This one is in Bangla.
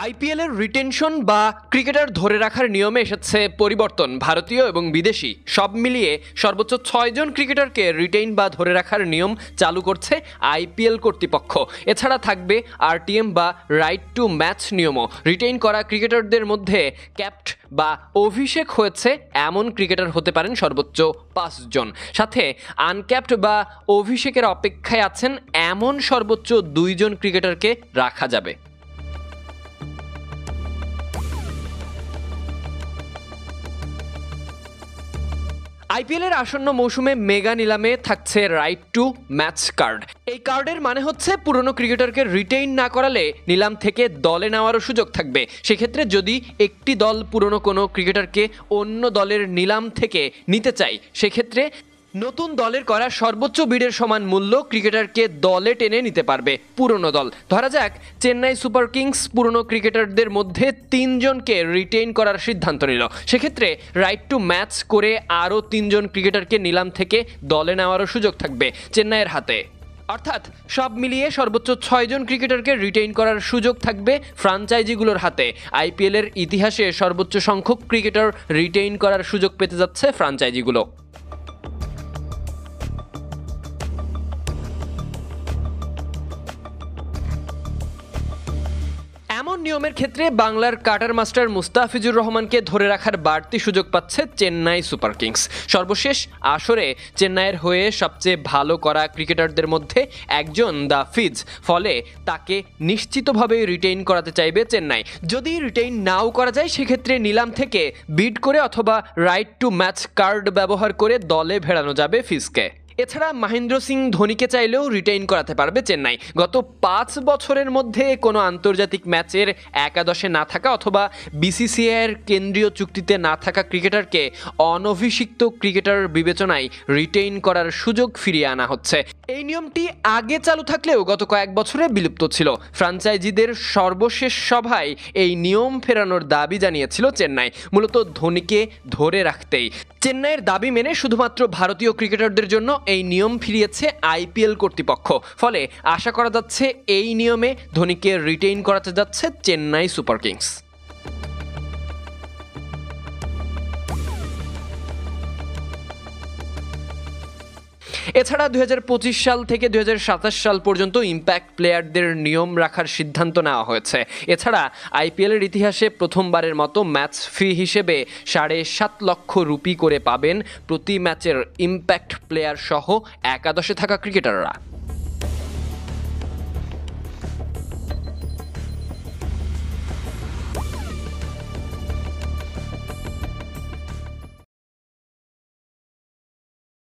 আইপিএল এর রিটেনশন বা ক্রিকেটার ধরে রাখার নিয়মে এসেছে পরিবর্তন। ভারতীয় এবং বিদেশি সব মিলিয়ে সর্বোচ্চ 6 জন ক্রিকেটারকে রিটেইন বা ধরে রাখার নিয়ম চালু করছে আইপিএল কর্তৃপক্ষ। এছাড়া থাকবে আরটিএম বা রাইট টু ম্যাচ নিয়মও। রিটেইন করা ক্রিকেটারদের মধ্যে ক্যাপ্ট বা অভিষেক হয়েছে এমন ক্রিকেটার হতে পারেন সর্বোচ্চ 5 জন। সাথে আনক্যাপ্ট বা অভিষেকের অপেক্ষায় আছেন এমন সর্বোচ্চ 2 জন ক্রিকেটারকে রাখা যাবে। আইপিএলের আসন্ন মৌসুমে মেগা নিলামে থাকছে রাইট টু ম্যাচ কার্ড। এই কার্ডের মানে হচ্ছে পুরনো ক্রিকেটারকে রিটেইন না করালে নিলাম থেকে দলে নেওয়ারও সুযোগ থাকবে। সেক্ষেত্রে যদি একটি দল পুরনো কোনো ক্রিকেটারকে অন্য দলের নিলাম থেকে নিতে চায়, সেক্ষেত্রে নতুন দলের করা সর্বোচ্চ বিডের সমান মূল্য ক্রিকেটারকে দলে টেনে নিতে পারবে পুরনো দল। ধরা যাক চেন্নাই সুপার কিংস পুরনো ক্রিকেটারদের মধ্যে 3 জনকে রিটেইন করার সিদ্ধান্ত নিল। সেক্ষেত্রে রাইট টু ম্যাচ করে আরও 3 জন ক্রিকেটারকে নিলাম থেকে দলে নেওয়ারও সুযোগ থাকবে চেন্নাইয়ের হাতে। অর্থাৎ সব মিলিয়ে সর্বোচ্চ 6 জন ক্রিকেটারকে রিটেইন করার সুযোগ থাকবে ফ্র্যাঞ্চাইজিগুলোর হাতে। আইপিএলের ইতিহাসে সর্বোচ্চ সংখ্যক ক্রিকেটার রিটেইন করার সুযোগ পেতে যাচ্ছে ফ্র্যাঞ্চাইজিগুলো। এমন নিয়মের ক্ষেত্রে বাংলার কাটার মাস্টার মুস্তাফিজুর রহমানকে ধরে রাখার বাড়তি সুযোগ পাচ্ছে চেন্নাই সুপার কিংস। সর্বশেষ আসরে চেন্নাইয়ের হয়ে সবচেয়ে ভালো করা ক্রিকেটারদের মধ্যে একজন দ্য ফিজ, ফলে তাকে নিশ্চিতভাবে রিটেইন করাতে চাইবে চেন্নাই। যদি রিটেইন নাও করা যায়, সেক্ষেত্রে নিলাম থেকে বিড করে অথবা রাইট টু ম্যাচ কার্ড ব্যবহার করে দলে ভেড়ানো যাবে ফিজকে। এছাড়া মহেন্দ্র সিং ধোনিকে চাইলেও রিটেইন করাতে পারবে চেন্নাই। গত 5 বছরের মধ্যে কোনো আন্তর্জাতিক ম্যাচের একাদশে না থাকা অথবা বিসিসিআইয়ের কেন্দ্রীয় চুক্তিতে না থাকা ক্রিকেটারকে অনভিষিক্ত ক্রিকেটার বিবেচনায় রিটেইন করার সুযোগ ফিরিয়ে আনা হচ্ছে। এই নিয়মটি আগে চালু থাকলেও গত কয়েক বছরে বিলুপ্ত ছিল। ফ্র্যাঞ্চাইজিদের সর্বশেষ সভায় এই নিয়ম ফেরানোর দাবি জানিয়েছিল চেন্নাই, মূলত ধোনিকে ধরে রাখতেই। চেন্নাইয়ের দাবি মেনে শুধুমাত্র ভারতীয় ক্রিকেটারদের জন্য এই নিয়ম ফিরিয়েছে আইপিএল কর্তৃপক্ষ। ফলে আশা করা যাচ্ছে এই নিয়মে ধোনিকে রিটেইন করাতে যাচ্ছে চেন্নাই সুপার কিংস। এছাড়া 2025 সাল থেকে 2027 সাল পর্যন্ত ইম্প্যাক্ট প্লেয়ারদের নিয়ম রাখার সিদ্ধান্ত নেওয়া হয়েছে। এছাড়া আইপিএলের ইতিহাসে প্রথমবারের মতো ম্যাচ ফি হিসেবে 7.5 লক্ষ রুপি করে পাবেন প্রতি ম্যাচের ইম্প্যাক্ট প্লেয়ার সহ একাদশে থাকা ক্রিকেটাররা।